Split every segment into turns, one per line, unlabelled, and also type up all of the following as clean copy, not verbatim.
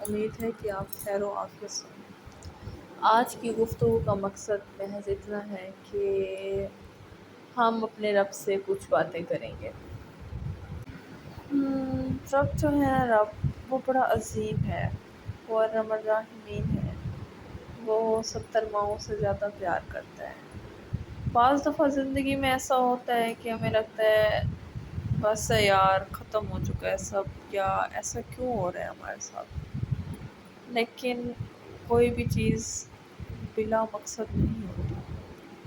امید ہے کہ آپ خیر و عافیت سے ہیں۔ آج کی گفتگو کا مقصد محض اتنا ہے کہ ہم اپنے رب سے کچھ باتیں کریں گے۔ رب جو ہے وہ بڑا عظیم ہے، وہ ارحم الراحمین ہے، وہ 70 ماؤں سے زیادہ پیار کرتا ہے۔ بعض دفعہ زندگی میں ایسا ہوتا ہے کہ ہمیں لگتا ہے بس یار ختم ہو چکا ہے سب، یا ایسا کیوں ہو رہا ہے ہمارے ساتھ، لیکن کوئی بھی چیز بلا مقصد نہیں ہوتی،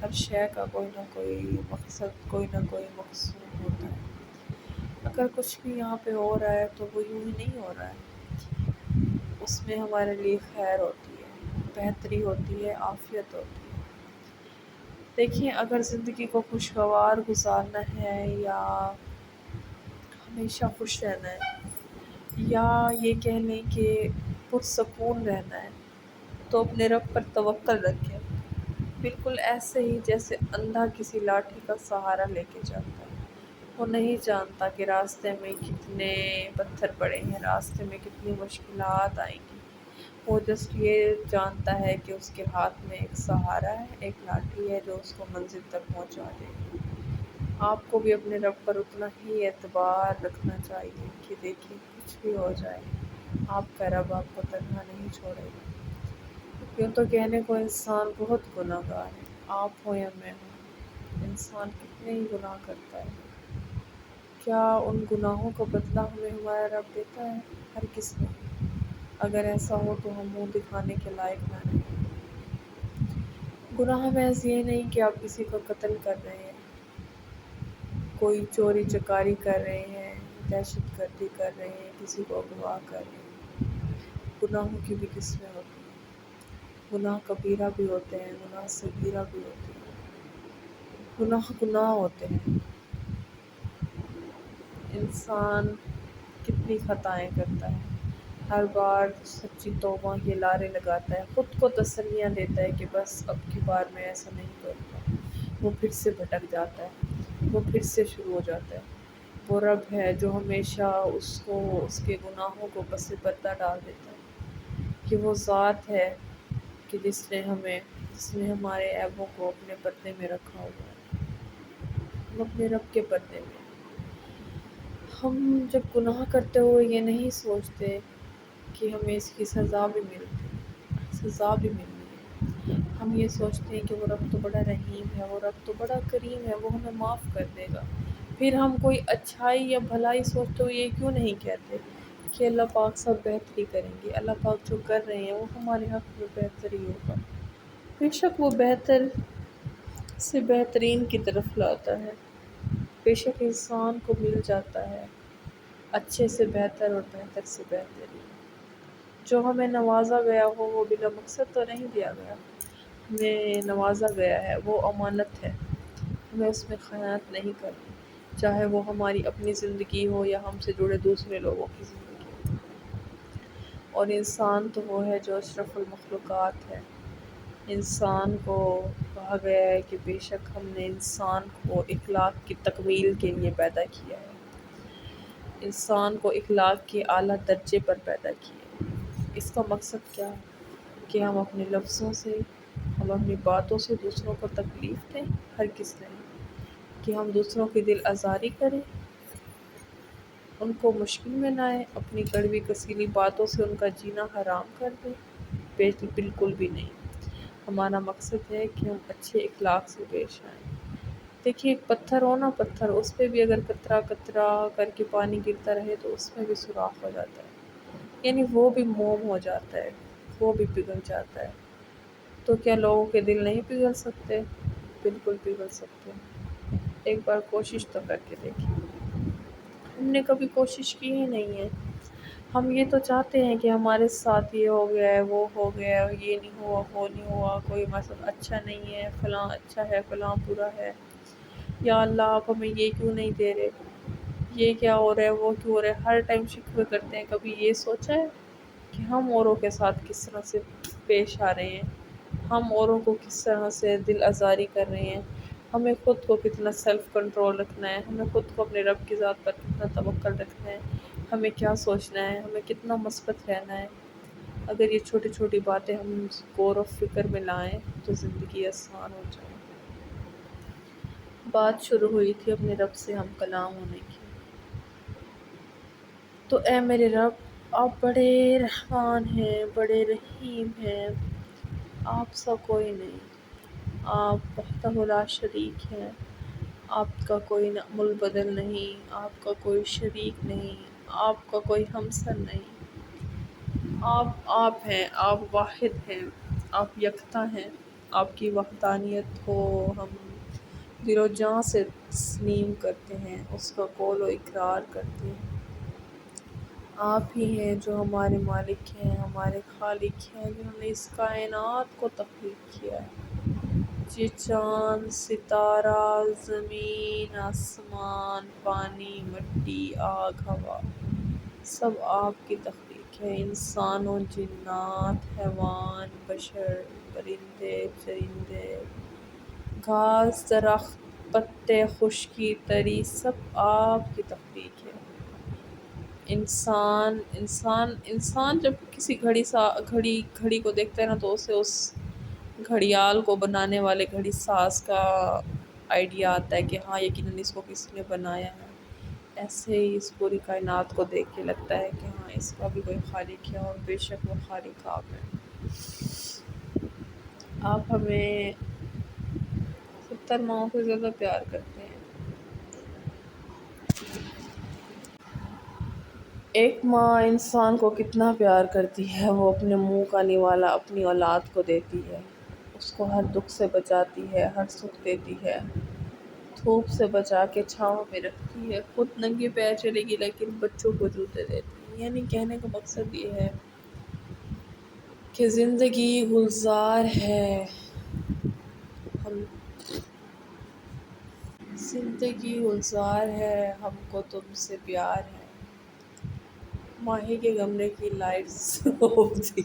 ہر شے کا کوئی نہ کوئی مقصد، کوئی نہ کوئی مقصود ہوتا ہے۔ اگر کچھ بھی یہاں پہ ہو رہا ہے تو وہ یوں ہی نہیں ہو رہا ہے، اس میں ہمارے لیے خیر ہوتی ہے، بہتری ہوتی ہے، عافیت ہوتی ہے۔ دیکھیں، اگر زندگی کو خوشگوار گزارنا ہے یا ہمیشہ خوش رہنا ہے، یا یہ کہہ لیں کہ پرسکون رہنا ہے، تو اپنے رب پر توکل رکھیں، بالکل ایسے ہی جیسے اندھا کسی لاٹھی کا سہارا لے کے چلتا ہے۔ وہ نہیں جانتا کہ راستے میں کتنے پتھر پڑے ہیں، راستے میں کتنی مشکلات آئیں گی، وہ جسٹ یہ جانتا ہے کہ اس کے ہاتھ میں ایک سہارا ہے، ایک لاٹھی ہے جو اس کو منزل تک پہنچا دے گی۔ آپ کو بھی اپنے رب پر اتنا ہی اعتبار رکھنا چاہیے کہ دیکھیں کچھ بھی ہو جائے، آپ کا رب آپ کو تنہا نہیں چھوڑے گا۔ یوں تو کہنے کو انسان بہت گناہ گار ہے، آپ ہو یا میں ہوں، انسان کتنے ہی گناہ کرتا ہے۔ کیا ان گناہوں کا بدلہ ہمیں ہمارا رب دیتا ہے؟ ہرگز نہیں۔ اگر ایسا ہو تو ہم منہ دکھانے کے لائق نہ رہیں۔ گناہ محض یہ نہیں کہ آپ کسی کو قتل کر رہے ہیں، کوئی چوری چکاری کر رہے ہیں، دہشت گردی کر رہے ہیں، کسی کو اغوا کر رہے ہیں۔ گناہوں کی بھی قسمیں ہوتی ہیں، گناہ کبیرہ بھی ہوتے ہیں، گناہ صغیرہ بھی ہوتے ہیں، گناہ گناہ ہوتے ہیں۔ انسان کتنی خطائیں کرتا ہے، ہر بار سچی توبہ کے لارے لگاتا ہے، خود کو تسلیاں دیتا ہے کہ بس اب کی بار میں ایسا نہیں کروں گا، وہ پھر سے بھٹک جاتا ہے، وہ پھر سے شروع ہو جاتا ہے۔ وہ رب ہے جو ہمیشہ اس کو اس کے گناہوں کو پس پردہ ڈال دیتا ہے، کہ وہ ذات ہے کہ جس نے ہمارے عیبوں کو اپنے پردے میں رکھا ہوا ہے، ہم اپنے رب کے پردے میں۔ ہم جب گناہ کرتے ہوئے یہ نہیں سوچتے کہ ہمیں اس کی سزا بھی ملنی ہے، ہم یہ سوچتے ہیں کہ وہ رب تو بڑا رحیم ہے، وہ رب تو بڑا کریم ہے، وہ ہمیں معاف کر دے گا۔ پھر ہم کوئی اچھائی یا بھلائی سوچتے ہوئے یہ کیوں نہیں کہتے کہ اللہ پاک سب بہتری کریں گے، اللہ پاک جو کر رہے ہیں وہ ہمارے حق میں بہتر ہی ہوگا۔ بے شک وہ بہتر سے بہترین کی طرف لاتا ہے، بے شک انسان کو مل جاتا ہے اچھے سے بہتر اور بہتر سے بہترین۔ جو ہمیں نوازا گیا ہو وہ بلا مقصد تو نہیں دیا گیا، ہمیں نوازا گیا ہے، وہ امانت ہے، ہمیں اس میں خیانت نہیں کرنی، چاہے وہ ہماری اپنی زندگی ہو یا ہم سے جڑے دوسرے لوگوں کی زندگی ہو۔ اور انسان تو وہ ہے جو اشرف المخلوقات ہے۔ انسان کو کہا گیا ہے کہ بے شک ہم نے انسان کو اخلاق کی تکمیل کے لیے پیدا کیا ہے، انسان کو اخلاق کے اعلیٰ درجے پر پیدا کیا ہے۔ اس کا مقصد کیا ہے کہ ہم اپنے لفظوں سے، ہم اپنی باتوں سے دوسروں کو تکلیف دیں؟ ہرگز نہیں۔ کہ ہم دوسروں کی دل آزاری کریں، ان کو مشکل میں نہ آئیں، اپنی کڑوی کسیلی باتوں سے ان کا جینا حرام کر دیں؟ بالکل بھی نہیں۔ ہمارا مقصد ہے کہ ہم اچھے اخلاق سے پیش آئیں۔ دیکھیے ایک پتھر ہو نا، پتھر، اس پہ بھی اگر قطرہ قطرہ کر کے پانی گرتا رہے تو اس میں بھی سوراخ ہو جاتا ہے، یعنی وہ بھی موم ہو جاتا ہے، وہ بھی پگھل جاتا ہے۔ تو کیا لوگوں کے دل نہیں پگھل سکتے؟ بالکل پگھل سکتے ہیں۔ ایک بار کوشش تو کر کے دیکھیں۔ ہم نے کبھی کوشش کی ہی نہیں ہے۔ ہم یہ تو چاہتے ہیں کہ ہمارے ساتھ یہ ہو گیا ہے، وہ ہو گیا ہے، یہ نہیں ہوا، وہ نہیں ہوا، کوئی مثلا اچھا نہیں ہے، فلاں اچھا ہے، فلاں برا ہے، یا اللہ آپ ہمیں یہ کیوں نہیں دے رہے، یہ کیا ہو رہا ہے، وہ کیوں ہو رہا ہے، ہر ٹائم شکوے کرتے ہیں۔ کبھی یہ سوچا ہے کہ ہم اوروں کے ساتھ کس طرح سے پیش آ رہے ہیں، ہم اوروں کو کس طرح سے دل آزاری کر رہے ہیں، ہمیں خود کو کتنا سیلف کنٹرول رکھنا ہے، ہمیں خود کو اپنے رب کی ذات پر کتنا توکل رکھنا ہے، ہمیں کیا سوچنا ہے، ہمیں کتنا مثبت رہنا ہے۔ اگر یہ چھوٹی چھوٹی باتیں ہم غور و فکر میں لائیں تو زندگی آسان ہو جائے۔ بات شروع ہوئی تھی اپنے رب سے ہم کلام ہونے کی، تو اے میرے رب، آپ بڑے رحمان ہیں، بڑے رحیم ہیں، آپ سا کوئی نہیں، آپ وحدہ لا شریک ہیں، آپ کا کوئی نعم البدل نہیں، آپ کا کوئی شریک نہیں، آپ کا کوئی ہمسر نہیں، آپ ہیں، آپ واحد ہیں، آپ یکتا ہیں۔ آپ کی وحدانیت کو ہم دل و جاں سے تسلیم کرتے ہیں، اس کا قول و اقرار کرتے ہیں۔ آپ ہی ہیں جو ہمارے مالک ہیں، ہمارے خالق ہیں، جنہوں نے اس کائنات کو تخلیق کیا ہے۔ یہ چاند، ستارہ، زمین، آسمان، پانی، مٹی، آگ، ہوا، سب آپ کی تخلیق ہے۔ انسان و جنات، حیوان، بشر، پرندے، چرندے، گھاس، درخت، پتے، خشکی، تری، سب آپ کی تخلیق ہے۔ انسان جب کسی گھڑی کو دیکھتا ہے نا تو اسے اس گھڑیال کو بنانے والے گھڑی ساز کا آئیڈیا آتا ہے کہ ہاں یقیناً اس کو کسی نے بنایا ہے۔ ایسے ہی اس پوری کائنات کو دیکھ کے لگتا ہے کہ ہاں اس کا بھی کوئی خالق ہے، اور بے شک وہ خالق آپ ہیں۔ آپ ہمیں 70 ماؤں سے زیادہ پیار کرتے ہیں۔ ایک ماں انسان کو کتنا پیار کرتی ہے، وہ اپنے منہ کا نوالا اپنی اولاد کو دیتی ہے، اس کو ہر دکھ سے بچاتی ہے، ہر سکھ دیتی ہے، دھوپ سے بچا کے چھاؤں میں رکھتی ہے، خود ننگے پیر چلے گی لیکن بچوں کو جوتے دیتی ہے۔ یعنی کہنے کا مقصد یہ ہے کہ زندگی گلزار ہے، ہم زندگی گلزار ہے، ہم کو تم سے پیار ہے۔ ماہی کے کمرے کی لائٹس ہوتی